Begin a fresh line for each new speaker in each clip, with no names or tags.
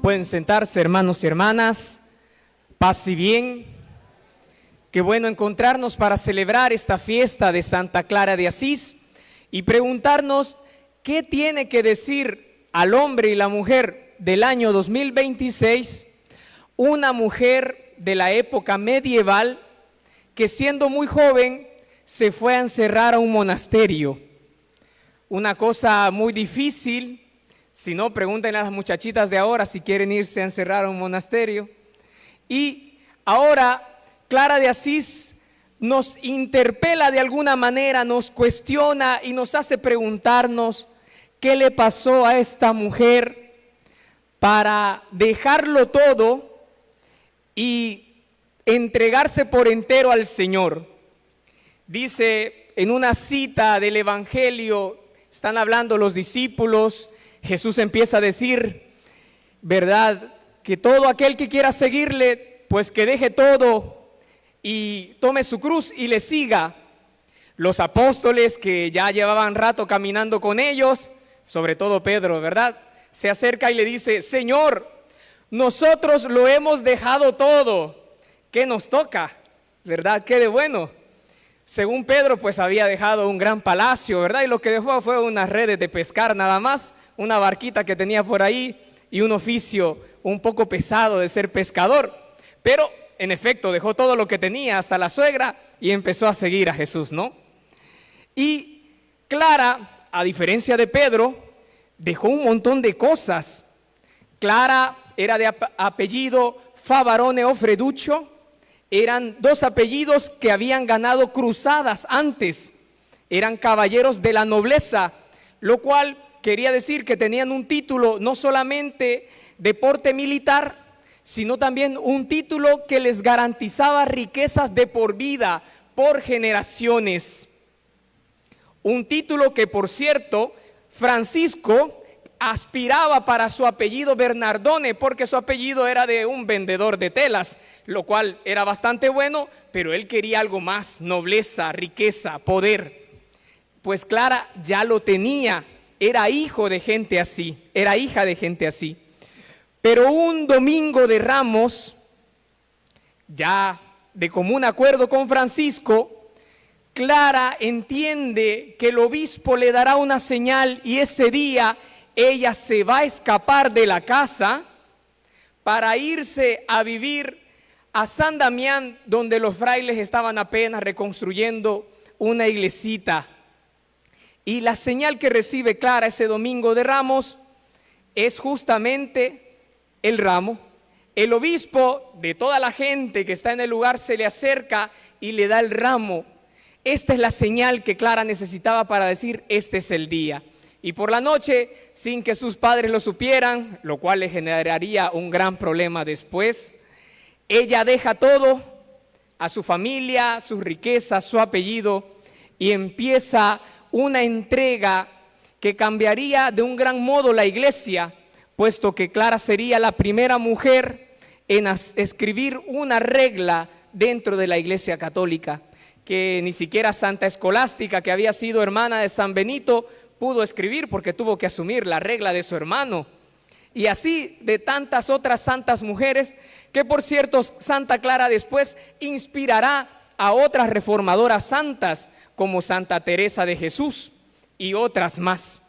Pueden sentarse, hermanos y hermanas. Paz y bien. Qué bueno encontrarnos para celebrar esta fiesta de Santa Clara de Asís y preguntarnos qué tiene que decir al hombre y la mujer del año 2026 una mujer de la época medieval que, siendo muy joven, se fue a encerrar a un monasterio. Una cosa muy difícil. Si no, pregúntenle a las muchachitas de ahora si quieren irse a encerrar a un monasterio. Y ahora Clara de Asís nos interpela de alguna manera, nos cuestiona y nos hace preguntarnos qué le pasó a esta mujer para dejarlo todo y entregarse por entero al Señor. Dice en una cita del Evangelio, están hablando los discípulos, Jesús empieza a decir, ¿verdad?, que todo aquel que quiera seguirle, pues que deje todo y tome su cruz y le siga. Los apóstoles que ya llevaban rato caminando con ellos, sobre todo Pedro, ¿verdad?, se acerca y le dice, Señor, nosotros lo hemos dejado todo, ¿qué nos toca? ¿Verdad? ¿Qué de bueno? Según Pedro, pues había dejado un gran palacio, ¿verdad? Y lo que dejó fue unas redes de pescar nada más, una barquita que tenía por ahí y un oficio un poco pesado de ser pescador. Pero, en efecto, dejó todo lo que tenía, hasta la suegra, y empezó a seguir a Jesús, ¿no? Y Clara, a diferencia de Pedro, dejó un montón de cosas. Clara era de apellido Favarone o Freduccio. Eran dos apellidos que habían ganado cruzadas antes. Eran caballeros de la nobleza, lo cual quería decir que tenían un título no solamente de porte militar, sino también un título que les garantizaba riquezas de por vida, por generaciones. Un título que, por cierto, Francisco aspiraba para su apellido Bernardone, porque su apellido era de un vendedor de telas, lo cual era bastante bueno, pero él quería algo más, nobleza, riqueza, poder. Pues Clara ya lo tenía, era hijo de gente así, era hija de gente así. Pero un domingo de Ramos, ya de común acuerdo con Francisco, Clara entiende que el obispo le dará una señal y ese día ella se va a escapar de la casa para irse a vivir a San Damián, donde los frailes estaban apenas reconstruyendo una iglesita. Y la señal que recibe Clara ese domingo de Ramos es justamente el ramo. El obispo, de toda la gente que está en el lugar, se le acerca y le da el ramo. Esta es la señal que Clara necesitaba para decir, este es el día. Y por la noche, sin que sus padres lo supieran, lo cual le generaría un gran problema después, ella deja todo, a su familia, sus riquezas, su apellido, y empieza una entrega que cambiaría de un gran modo la iglesia, puesto que Clara sería la primera mujer en escribir una regla dentro de la iglesia católica, que ni siquiera Santa Escolástica, que había sido hermana de San Benito, pudo escribir porque tuvo que asumir la regla de su hermano. Y así de tantas otras santas mujeres, que por cierto Santa Clara después inspirará a otras reformadoras santas, como Santa Teresa de Jesús y otras más.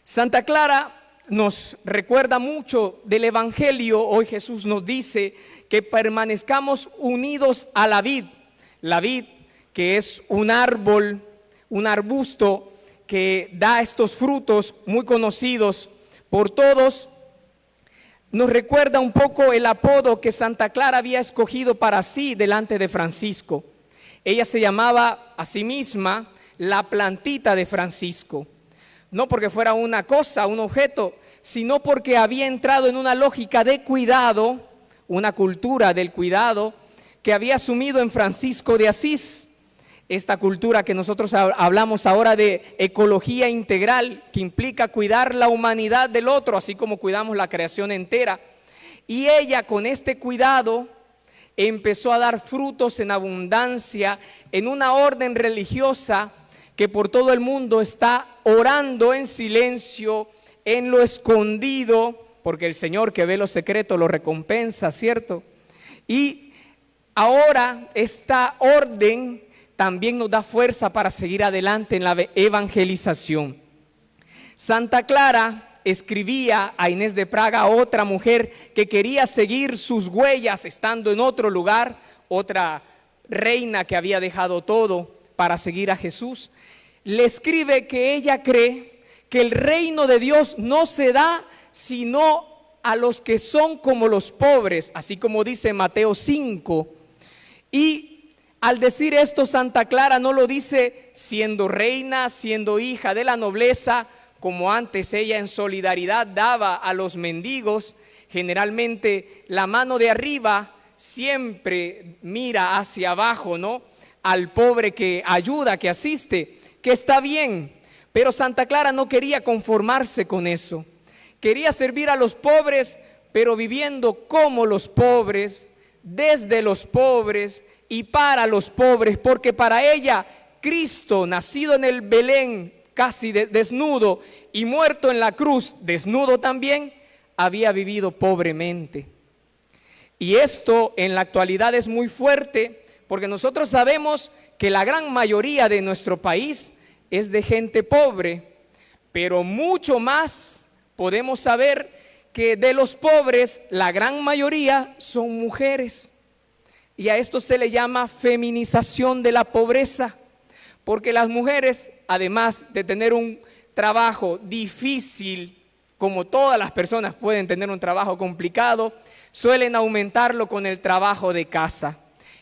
Santa Clara nos recuerda mucho del Evangelio. Hoy Jesús nos dice que permanezcamos unidos a la vid que es un árbol, un arbusto que da estos frutos muy conocidos por todos. Nos recuerda un poco el apodo que Santa Clara había escogido para sí delante de Francisco. Ella se llamaba a sí misma la plantita de Francisco, no porque fuera una cosa, un objeto, sino porque había entrado en una lógica de cuidado, una cultura del cuidado que había asumido en Francisco de Asís. Esta cultura que nosotros hablamos ahora de ecología integral, que implica cuidar la humanidad del otro, así como cuidamos la creación entera. Y ella, con este cuidado, empezó a dar frutos en abundancia en una orden religiosa que por todo el mundo está orando en silencio, en lo escondido, porque el Señor que ve lo secreto lo recompensa, ¿cierto? Y ahora esta orden también nos da fuerza para seguir adelante en la evangelización. Santa Clara escribía a Inés de Praga, otra mujer que quería seguir sus huellas estando en otro lugar, otra reina que había dejado todo para seguir a Jesús. Le escribe que ella cree que el reino de Dios no se da sino a los que son como los pobres, así como dice Mateo 5. Y al decir esto, Santa Clara no lo dice siendo reina, siendo hija de la nobleza, como antes ella en solidaridad daba a los mendigos. Generalmente la mano de arriba siempre mira hacia abajo, ¿no? Al pobre que ayuda, que asiste, que está bien. Pero Santa Clara no quería conformarse con eso. Quería servir a los pobres, pero viviendo como los pobres, desde los pobres y para los pobres, porque para ella Cristo, nacido en el Belén, casi desnudo, y muerto en la cruz, desnudo también, había vivido pobremente. Y esto en la actualidad es muy fuerte, porque nosotros sabemos que la gran mayoría de nuestro país es de gente pobre, pero mucho más podemos saber que de los pobres la gran mayoría son mujeres. Y a esto se le llama feminización de la pobreza, porque las mujeres, además de tener un trabajo difícil, como todas las personas pueden tener un trabajo complicado, suelen aumentarlo con el trabajo de casa.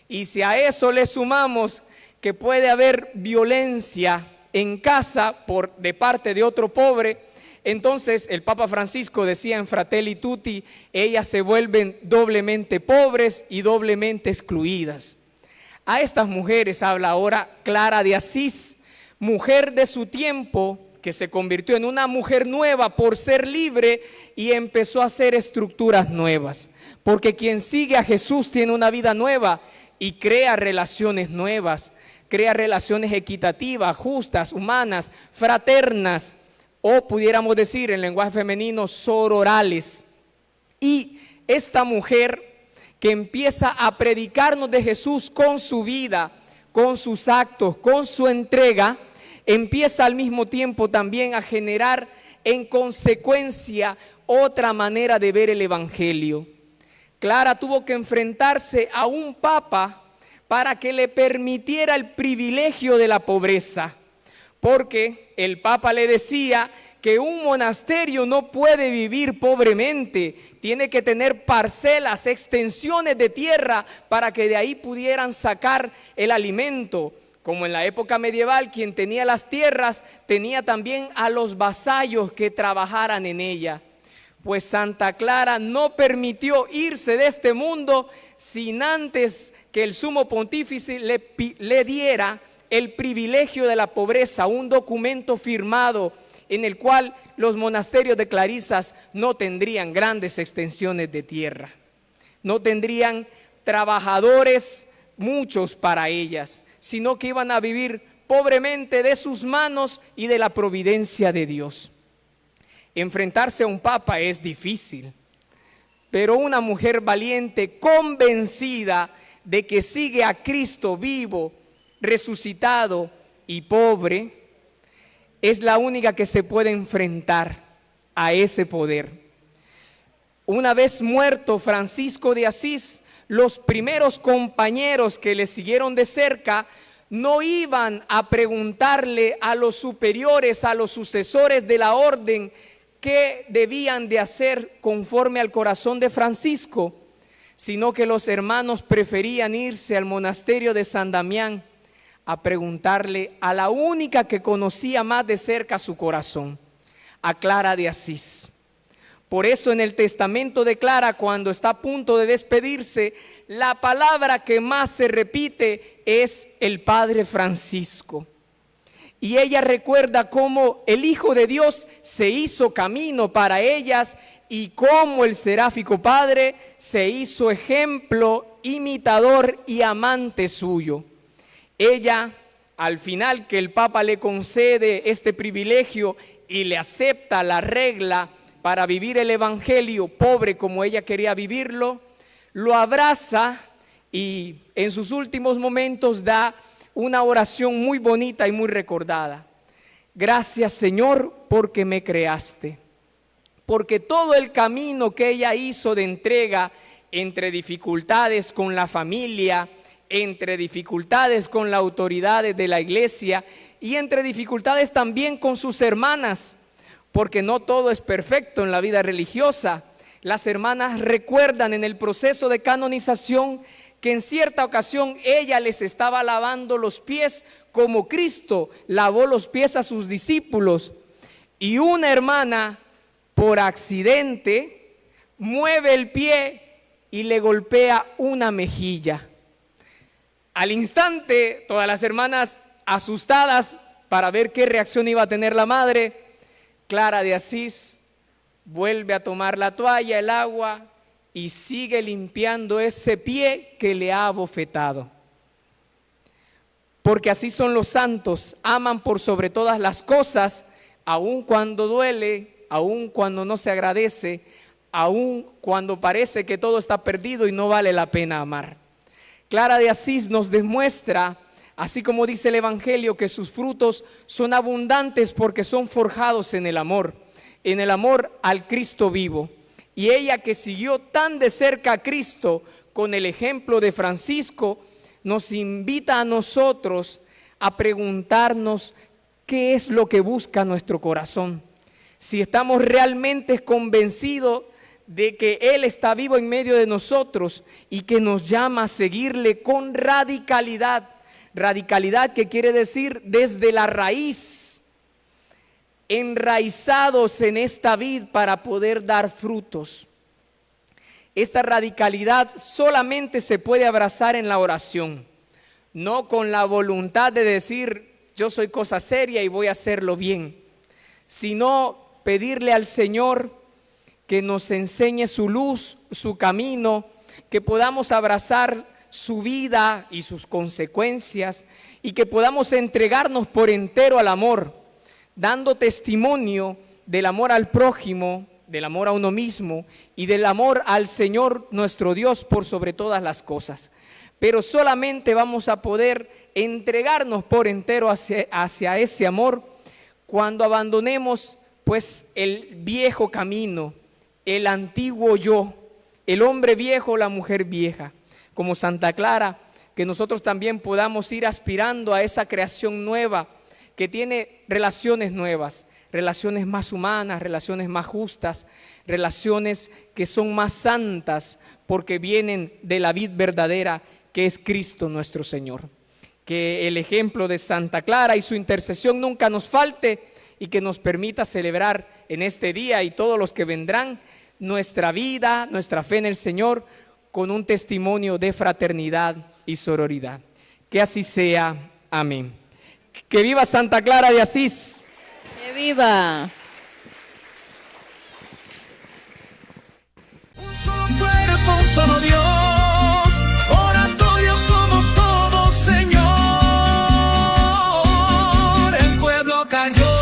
Y si a eso le sumamos que puede haber violencia en casa de parte de otro pobre, entonces el Papa Francisco decía en Fratelli Tutti, ellas se vuelven doblemente pobres y doblemente excluidas. A estas mujeres habla ahora Clara de Asís, mujer de su tiempo, que se convirtió en una mujer nueva por ser libre y empezó a hacer estructuras nuevas. Porque quien sigue a Jesús tiene una vida nueva y crea relaciones nuevas, crea relaciones equitativas, justas, humanas, fraternas, o pudiéramos decir en lenguaje femenino, sororales. Y esta mujer que empieza a predicarnos de Jesús con su vida, con sus actos, con su entrega, empieza al mismo tiempo también a generar en consecuencia otra manera de ver el Evangelio. Clara tuvo que enfrentarse a un papa para que le permitiera el privilegio de la pobreza, porque el papa le decía que un monasterio no puede vivir pobremente, tiene que tener parcelas, extensiones de tierra para que de ahí pudieran sacar el alimento. Como en la época medieval, quien tenía las tierras tenía también a los vasallos que trabajaran en ella. Pues Santa Clara no permitió irse de este mundo sin antes que el sumo pontífice le diera el privilegio de la pobreza, un documento firmado en el cual los monasterios de clarisas no tendrían grandes extensiones de tierra, no tendrían trabajadores muchos para ellas, sino que iban a vivir pobremente de sus manos y de la providencia de Dios. Enfrentarse a un papa es difícil, pero una mujer valiente, convencida de que sigue a Cristo vivo, resucitado y pobre, es la única que se puede enfrentar a ese poder. Una vez muerto Francisco de Asís, los primeros compañeros que le siguieron de cerca no iban a preguntarle a los superiores, a los sucesores de la orden, qué debían de hacer conforme al corazón de Francisco, sino que los hermanos preferían irse al monasterio de San Damián a preguntarle a la única que conocía más de cerca su corazón, a Clara de Asís. Por eso en el testamento de Clara, cuando está a punto de despedirse, la palabra que más se repite es el Padre Francisco. Y ella recuerda cómo el Hijo de Dios se hizo camino para ellas y cómo el seráfico Padre se hizo ejemplo, imitador y amante suyo. Ella, al final que el Papa le concede este privilegio y le acepta la regla para vivir el evangelio pobre como ella quería vivirlo, lo abraza y en sus últimos momentos da una oración muy bonita y muy recordada. Gracias, Señor, porque me creaste. Porque todo el camino que ella hizo de entrega entre dificultades con la familia, entre dificultades con las autoridades de la iglesia y entre dificultades también con sus hermanas, porque no todo es perfecto en la vida religiosa. Las hermanas recuerdan en el proceso de canonización que en cierta ocasión ella les estaba lavando los pies como Cristo lavó los pies a sus discípulos, y una hermana por accidente mueve el pie y le golpea una mejilla. Al instante, todas las hermanas asustadas para ver qué reacción iba a tener la madre, Clara de Asís vuelve a tomar la toalla, el agua, y sigue limpiando ese pie que le ha abofetado. Porque así son los santos, aman por sobre todas las cosas, aun cuando duele, aun cuando no se agradece, aun cuando parece que todo está perdido y no vale la pena amar. Clara de Asís nos demuestra, así como dice el Evangelio, que sus frutos son abundantes porque son forjados en el amor al Cristo vivo. Y ella, que siguió tan de cerca a Cristo con el ejemplo de Francisco, nos invita a nosotros a preguntarnos qué es lo que busca nuestro corazón. Si estamos realmente convencidos de que Él está vivo en medio de nosotros y que nos llama a seguirle con radicalidad. Radicalidad que quiere decir desde la raíz, enraizados en esta vid para poder dar frutos. Esta radicalidad solamente se puede abrazar en la oración, no con la voluntad de decir yo soy cosa seria y voy a hacerlo bien, sino pedirle al Señor que nos enseñe su luz, su camino, que podamos abrazar su vida y sus consecuencias y que podamos entregarnos por entero al amor, dando testimonio del amor al prójimo, del amor a uno mismo y del amor al Señor nuestro Dios por sobre todas las cosas. Pero solamente vamos a poder entregarnos por entero hacia ese amor cuando abandonemos pues el viejo camino, el antiguo yo, el hombre viejo, la mujer vieja, como Santa Clara, que nosotros también podamos ir aspirando a esa creación nueva que tiene relaciones nuevas, relaciones más humanas, relaciones más justas, relaciones que son más santas porque vienen de la vid verdadera que es Cristo nuestro Señor. Que el ejemplo de Santa Clara y su intercesión nunca nos falte y que nos permita celebrar en este día y todos los que vendrán nuestra vida, nuestra fe en el Señor con un testimonio de fraternidad y sororidad. Que así sea. Amén. Que viva Santa Clara de Asís.
¡Que viva!
Un solo cuerpo, un solo Dios, oratorio somos todos, Señor. El pueblo cayó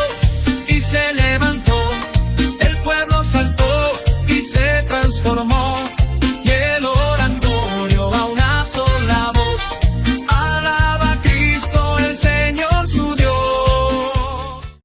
y se levantó, el pueblo saltó y se transformó.